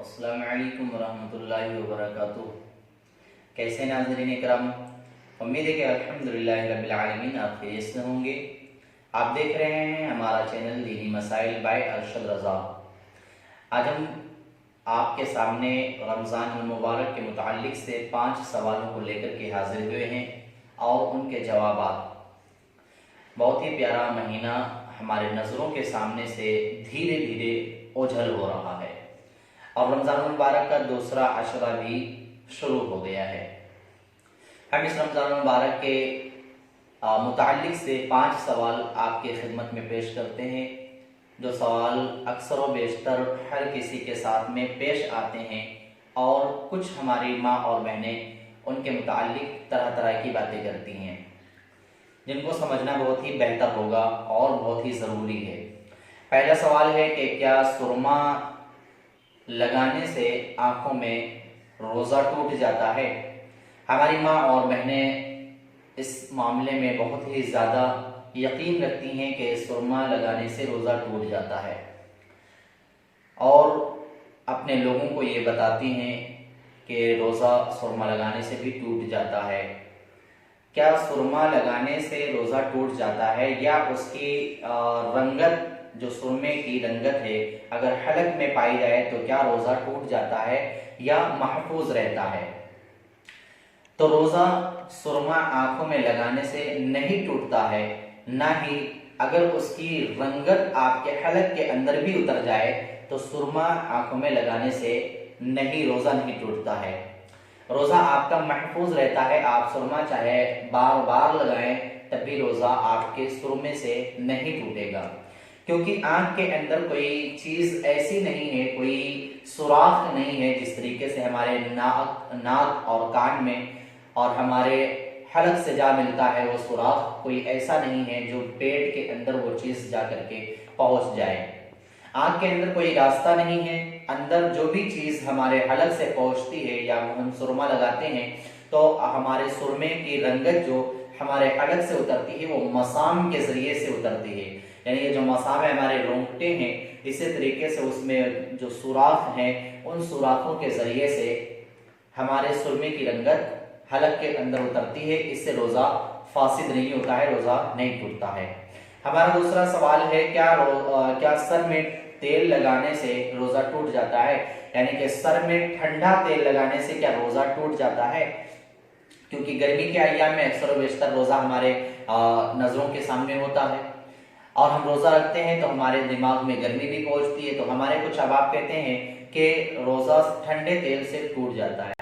अस्सलामु अलैकुम वरहमतुल्लाहि वबरकातुह। कैसे नाज़रीन इकराम, उम्मीद है कि अल्हम्दुलिल्लाहि रब्बिल आलमीन आप खैरियत से होंगे। आप देख रहे हैं हमारा चैनल दीनी मसाइल बाय अरशद रज़ा। आज हम आपके सामने रमज़ान मुबारक के मुताल्लिक से 5 सवालों को लेकर के हाजिर हुए हैं और उनके जवाबात। बहुत ही प्यारा महीना हमारे नज़रों के सामने से धीरे धीरे ओझल हो रहा है और रमज़ान मुबारक का दूसरा अशरा भी शुरू हो गया है। हम इस रमज़ान मुबारक के मुताल्लिक से 5 सवाल आपके खिदमत में पेश करते हैं, जो सवाल अक्सर व बेशतर हर किसी के साथ में पेश आते हैं और कुछ हमारी माँ और बहनें उनके मुताल्लिक तरह तरह की बातें करती हैं, जिनको समझना बहुत ही बेहतर होगा और बहुत ही ज़रूरी है। पहला सवाल है कि क्या सुरमा लगाने से आंखों में रोज़ा टूट जाता है? हमारी माँ और बहनें इस मामले में बहुत ही ज़्यादा यकीन रखती हैं कि सुरमा लगाने से रोज़ा टूट जाता है और अपने लोगों को ये बताती हैं कि रोज़ा सुरमा लगाने से भी टूट जाता है। क्या सुरमा लगाने से रोज़ा टूट जाता है या उसकी रंगत, जो सुरमे की रंगत है, अगर हलक में पाई जाए तो क्या रोज़ा टूट जाता है या महफूज रहता है? तो रोज़ा सुरमा आंखों में लगाने से नहीं टूटता है, ना ही अगर उसकी रंगत आपके हलक के अंदर भी उतर जाए तो सुरमा आंखों में लगाने से रोज़ा नहीं टूटता है। रोज़ा आपका महफूज रहता है। आप सुरमा चाहे बार बार लगाएं तब भी रोज़ा आपके सुरमे से नहीं टूटेगा, क्योंकि आंख के अंदर कोई चीज़ ऐसी नहीं है, कोई सुराख नहीं है जिस तरीके से हमारे नाक और कान में और हमारे हलक से जा मिलता है वो सुराख, कोई ऐसा नहीं है जो पेट के अंदर वो चीज़ जा करके पहुंच जाए। आंख के अंदर कोई रास्ता नहीं है। अंदर जो भी चीज़ हमारे हलक से पहुंचती है या हम सुरमा लगाते हैं तो हमारे सुरमे की रंगत जो हमारे हलक से उतरती है वो मसाम के ज़रिए से उतरती है। यानी ये जो मसाम है, हमारे रोंगटे हैं, इसी तरीके से उसमें जो सुराख हैं, उन सुराखों के ज़रिए से हमारे सुरमे की रंगत हलक के अंदर उतरती है। इससे रोज़ा फासिद नहीं होता है, रोज़ा नहीं टूटता है। हमारा दूसरा सवाल है, क्या सर में तेल लगाने से रोज़ा टूट जाता है? यानी कि सर में ठंडा तेल लगाने से क्या रोज़ा टूट जाता है? क्योंकि गर्मी के अय्याम में अक्सर बेशतर रोज़ा हमारे नज़रों के सामने होता है और हम रोज़ा रखते हैं तो हमारे दिमाग में गर्मी भी पहुंचती है। तो हमारे कुछ अहबाब कहते हैं कि रोज़ा ठंडे तेल से टूट जाता है।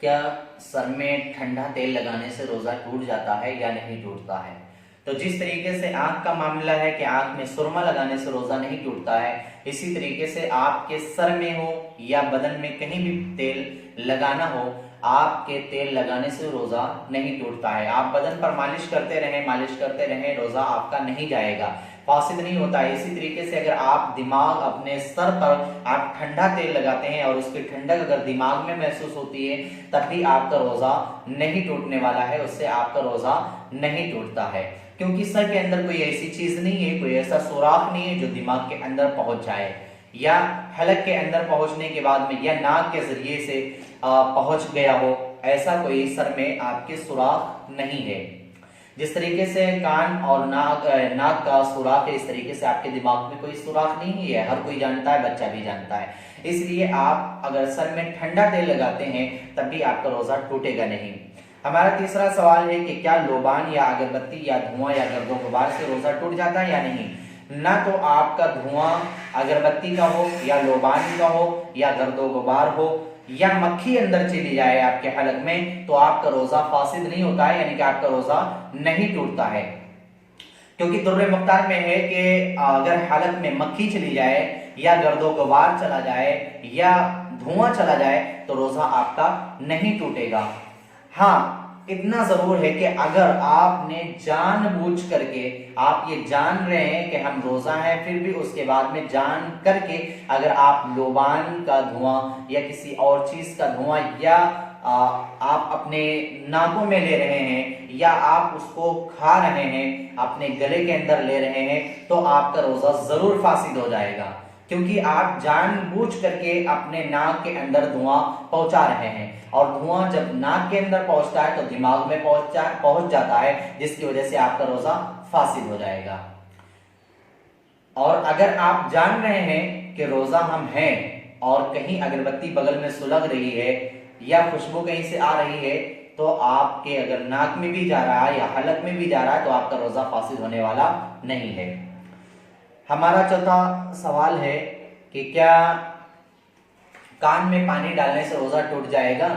क्या सर में ठंडा तेल लगाने से रोज़ा टूट जाता है या नहीं टूटता है? तो जिस तरीके से आंख का मामला है कि आंख में सुरमा लगाने से रोज़ा नहीं टूटता है, इसी तरीके से आपके सर में हो या बदन में कहीं भी तेल लगाना हो, आपके तेल लगाने से रोज़ा नहीं टूटता है। आप बदन पर मालिश करते रहें, रोज़ा आपका नहीं जाएगा, फासिद नहीं होता है। इसी तरीके से अगर आप दिमाग, अपने सर पर आप ठंडा तेल लगाते हैं और उसकी ठंडक अगर दिमाग में महसूस होती है तब भी आपका रोज़ा नहीं टूटने वाला है, उससे आपका रोज़ा नहीं टूटता है। क्योंकि सर के अंदर कोई ऐसी चीज़ नहीं है, कोई ऐसा सुराख नहीं है जो दिमाग के अंदर पहुंच जाए या हलक के अंदर पहुंचने के बाद में या नाक के जरिए से पहुंच गया हो, ऐसा कोई सर में आपके सुराख नहीं है। जिस तरीके से कान और नाक का सुराख है, इस तरीके से आपके दिमाग में कोई सुराख नहीं है। हर कोई जानता है, बच्चा भी जानता है। इसलिए आप अगर सर में ठंडा तेल लगाते हैं तब भी आपका रोज़ा टूटेगा नहीं। हमारा तीसरा सवाल है कि क्या लोबान या अगरबत्ती या धुआं या गर्दो गुबार से रोज़ा टूट जाता है या नहीं? ना तो आपका धुआं अगरबत्ती का हो या लोबान का हो या गर्दो गुबार हो या मक्खी अंदर चली जाए आपके हलक में तो आपका रोज़ा फासिद नहीं होता है, यानी कि आपका रोज़ा नहीं टूटता है। क्योंकि दुर्र मुख्तार में है कि अगर हलक में मक्खी चली जाए या गर्दो गुबार चला जाए या धुआं चला जाए तो रोज़ा आपका नहीं टूटेगा। हाँ, इतना जरूर है कि अगर आपने जानबूझ करके, आप ये जान रहे हैं कि हम रोजा हैं, फिर भी उसके बाद में जान करके अगर आप लोबान का धुआं या किसी और चीज का धुआं या आप अपने नाकों में ले रहे हैं या आप उसको खा रहे हैं, अपने गले के अंदर ले रहे हैं, तो आपका रोजा जरूर फासिद हो जाएगा। क्योंकि आप जानबूझ करके अपने नाक के अंदर धुआं पहुंचा रहे हैं, और धुआं जब नाक के अंदर पहुंचता है तो दिमाग में पहुंच जाता है, जिसकी वजह से आपका रोजा फासिद हो जाएगा। और अगर आप जान रहे हैं कि रोजा हम हैं और कहीं अगरबत्ती बगल में सुलग रही है या खुशबू कहीं से आ रही है, तो आपके अगर नाक में भी जा रहा है या हलक में भी जा रहा है तो आपका रोजा फासिद होने वाला नहीं है। हमारा चौथा सवाल है कि क्या कान में पानी डालने से रोजा टूट जाएगा?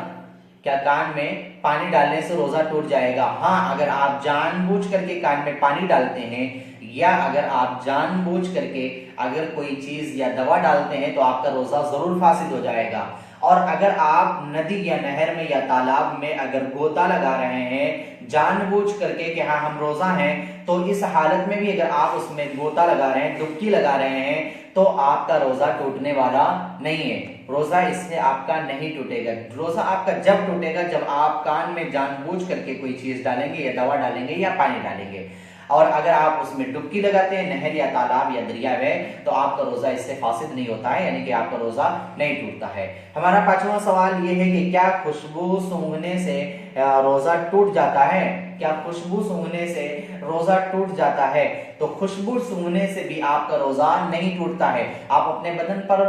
क्या कान में पानी डालने से रोजा टूट जाएगा? हाँ, अगर आप जानबूझ करके कान में पानी डालते हैं या अगर आप जानबूझ करके अगर कोई चीज या दवा डालते हैं तो आपका रोजा जरूर फासिद हो जाएगा। और अगर आप नदी या नहर में या तालाब में अगर गोता लगा रहे हैं जानबूझ करके कि हाँ हम रोजा हैं, तो इस हालत में भी अगर आप उसमें गोता लगा रहे हैं, डुबकी लगा रहे हैं, तो आपका रोजा टूटने वाला नहीं है। रोजा इससे आपका नहीं टूटेगा। रोजा आपका जब टूटेगा जब आप कान में जानबूझ करके कोई चीज डालेंगे या दवा डालेंगे या पानी डालेंगे। और अगर आप उसमें डुबकी लगाते हैं नहर या तालाब या दरिया में, तो आपका रोजा इससे फासिद नहीं होता है, यानी कि आपका रोजा नहीं टूटता है। हमारा पांचवा सवाल ये है कि क्या खुशबू सूंघने से रोजा टूट जाता है? क्या खुशबू सूंघने से रोजा टूट जाता है? तो खुशबू सूंघने से भी आपका रोजा नहीं टूटता है। आप अपने बदन पर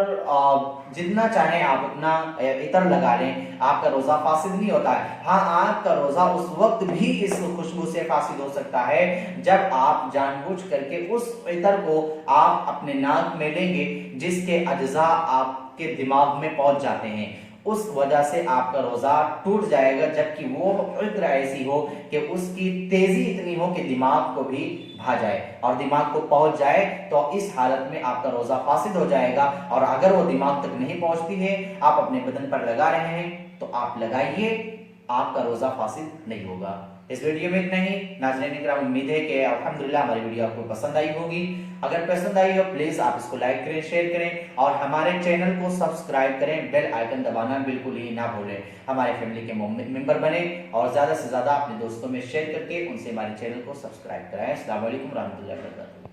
जितना चाहे आप अपना इत्र लगा लें, आपका रोजा फासिद नहीं होता है। हाँ, आपका रोजा उस वक्त भी इस खुशबू से फासिद हो सकता है जब आप जानबूझ करके उस इत्र को आप अपने नाक में लेंगे जिसके अज्जा आपके दिमाग में पहुंच जाते हैं, उस वजह से आपका रोजा टूट जाएगा। जबकि वो इत्र ऐसी हो कि उसकी तेजी इतनी हो कि दिमाग को भी भा जाए और दिमाग को पहुंच जाए, तो इस हालत में आपका रोजा फासिद हो जाएगा। और अगर वो दिमाग तक नहीं पहुंचती है, आप अपने बदन पर लगा रहे हैं, तो आप लगाइए, आपका रोजा फासिद नहीं होगा। इस वीडियो में इतना ही। नाज़रीन इकराम, उम्मीद है कि अल्हम्दुलिल्लाह हमारी वीडियो आपको पसंद आई होगी। अगर पसंद आई हो प्लीज आप इसको लाइक करें, शेयर करें और हमारे चैनल को सब्सक्राइब करें। बेल आइकन दबाना बिल्कुल ही ना भूलें। हमारे फैमिली के मेंबर बने और ज्यादा से ज्यादा अपने दोस्तों में शेयर करके उनसे हमारे चैनल को सब्सक्राइब कराएं। अस्सलाम वालेकुम रहमतुल्लाहि व बरकातहू।